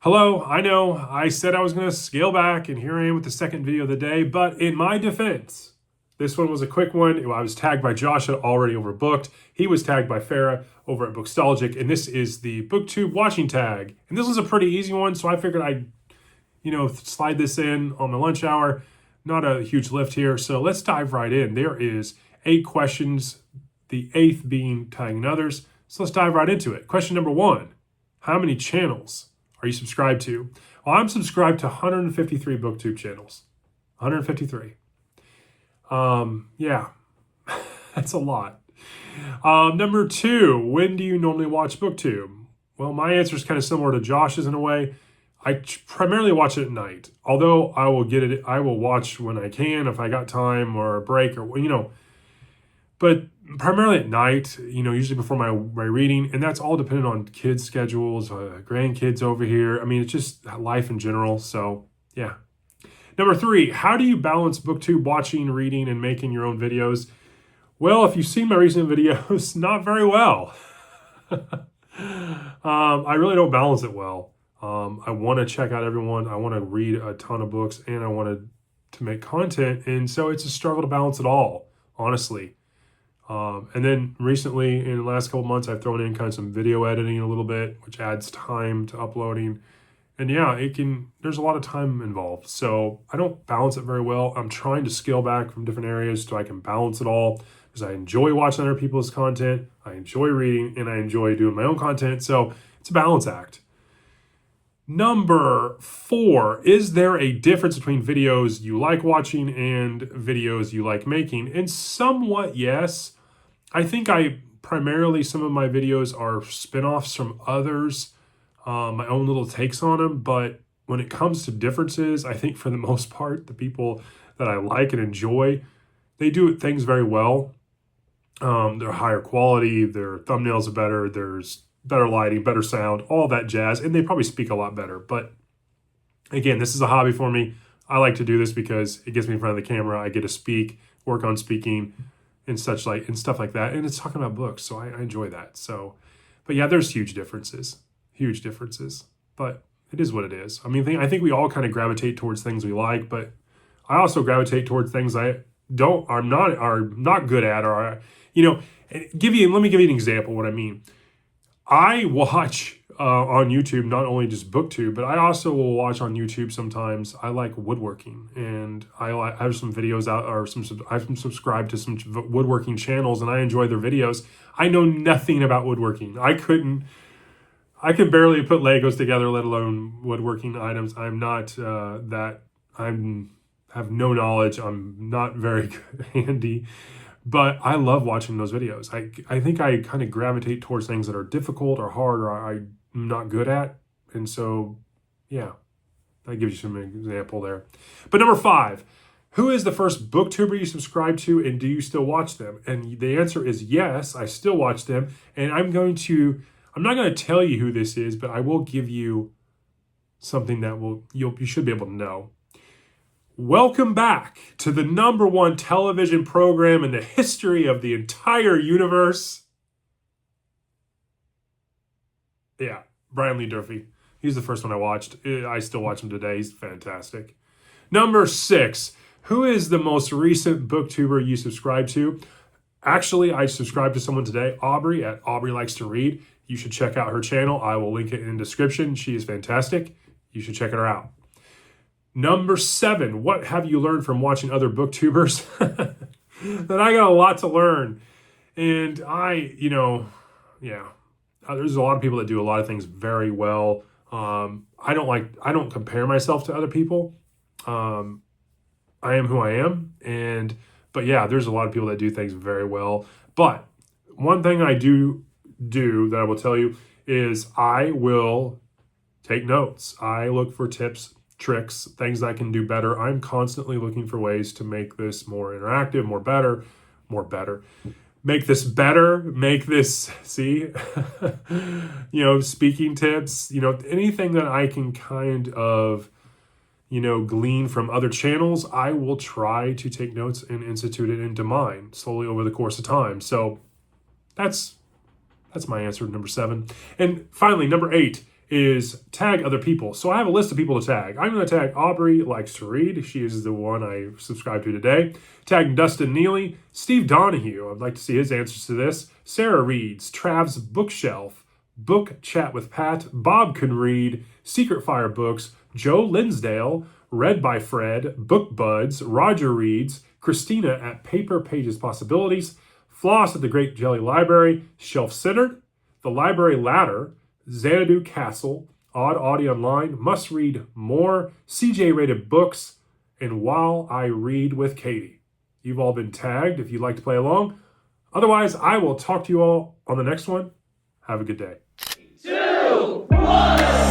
Hello, I know I said I was going to scale back, and here I am with the second video of the day, but in my defense, this one was a quick one. I was tagged by Josh already overbooked. He was tagged by Farrah over at Bookstalgic, and this is the BookTube Watching Tag. And this was a pretty easy one, so I figured I'd, slide this in on my lunch hour. Not a huge lift here, so let's dive right in. There is 8 questions, the 8th being tagging others. So let's dive right into it. Question number 1, how many channels are you subscribed to? Well, I'm subscribed to 153 BookTube channels. 153. Yeah, that's a lot. Number 2, when do you normally watch BookTube? Well, my answer is kind of similar to Josh's in a way. I primarily watch it at night. Although I will watch when I can, if I got time or a break or, but primarily at night, usually before my reading, and that's all dependent on kids' schedules, grandkids over here. I mean, it's just life in general, so yeah. Number 3, how do you balance BookTube watching, reading, and making your own videos? Well, if you've seen my recent videos, not very well. I really don't balance it well. I want to check out everyone. I want to read a ton of books, and I wanted to make content, and so it's a struggle to balance it all, honestly. And then recently, in the last couple months, I've thrown in kind of some video editing a little bit, which adds time to uploading. And yeah, there's a lot of time involved. So I don't balance it very well. I'm trying to scale back from different areas so I can balance it all, because I enjoy watching other people's content, I enjoy reading, and I enjoy doing my own content. So it's a balance act. Number 4, is there a difference between videos you like watching and videos you like making? And somewhat, yes. I think primarily some of my videos are spin-offs from others, my own little takes on them. But when it comes to differences, I think for the most part, the people that I like and enjoy, they do things very well. They're higher quality, their thumbnails are better, there's better lighting, better sound, all that jazz, and they probably speak a lot better. But again, this is a hobby for me. I like to do this because it gets me in front of the camera. I get to speak, work on speaking, and stuff like that. And it's talking about books, so I enjoy that. So, but yeah, there's huge differences. But it is what it is. I mean, I think we all kind of gravitate towards things we like, but I also gravitate towards things are not good at, or let me give you an example of what I mean. I watch on YouTube, not only just BookTube, but I also will watch on YouTube sometimes. I like woodworking, and I have some videos out, or I'm subscribed to some woodworking channels, and I enjoy their videos. I know nothing about woodworking. I could barely put Legos together, let alone woodworking items. I'm not have no knowledge. I'm not very handy. But I love watching those videos. I think I kind of gravitate towards things that are difficult or hard, or I'm not good at. And so, yeah, that gives you some example there. But number 5, who is the first booktuber you subscribe to, and do you still watch them? And the answer is yes, I still watch them. And I'm not going to tell you who this is, but I will give you something that you should be able to know. Welcome back to the #1 television program in the history of the entire universe. Yeah, Brian Lee Durfee. He's the first one I watched. I still watch him today. He's fantastic. Number 6, who is the most recent booktuber you subscribe to? Actually, I subscribed to someone today, Aubrey at Aubrey Likes to Read. You should check out her channel. I will link it in the description. She is fantastic. You should check her out. Number 7, what have you learned from watching other booktubers? That I got a lot to learn. And there's a lot of people that do a lot of things very well. I don't compare myself to other people. I am who I am. But yeah, there's a lot of people that do things very well. But one thing I do that I will tell you is I will take notes. I look for tips, tricks, things I can do better. I'm constantly looking for ways to make this more interactive, more better. Make this better, speaking tips, anything that I can kind of, glean from other channels, I will try to take notes and institute it into mine slowly over the course of time. So that's my answer to number 7. And finally, number 8, is tag other people. So I have a list of people to tag. I'm going to tag Aubrey Likes to Read. She is the one I subscribe to today. Tag Dustin Neely, Steve Donahue. I'd like to see his answers to this. Sarah Reads, Trav's Bookshelf, Book Chat with Pat, Bob Can Read, Secret Fire Books, Joe Linsdale, Read by Fred, Book Buds, Roger Reads, Christina at Paper Pages Possibilities, Floss at the Great Jelly Library, Shelf Centered, The Library Ladder, Xanadu Castle, Odd Audio Online, Must Read More, CJ Rated Books, and While I Read with Katie. You've all been tagged if you'd like to play along. Otherwise, I will talk to you all on the next one. Have a good day. 2, 1.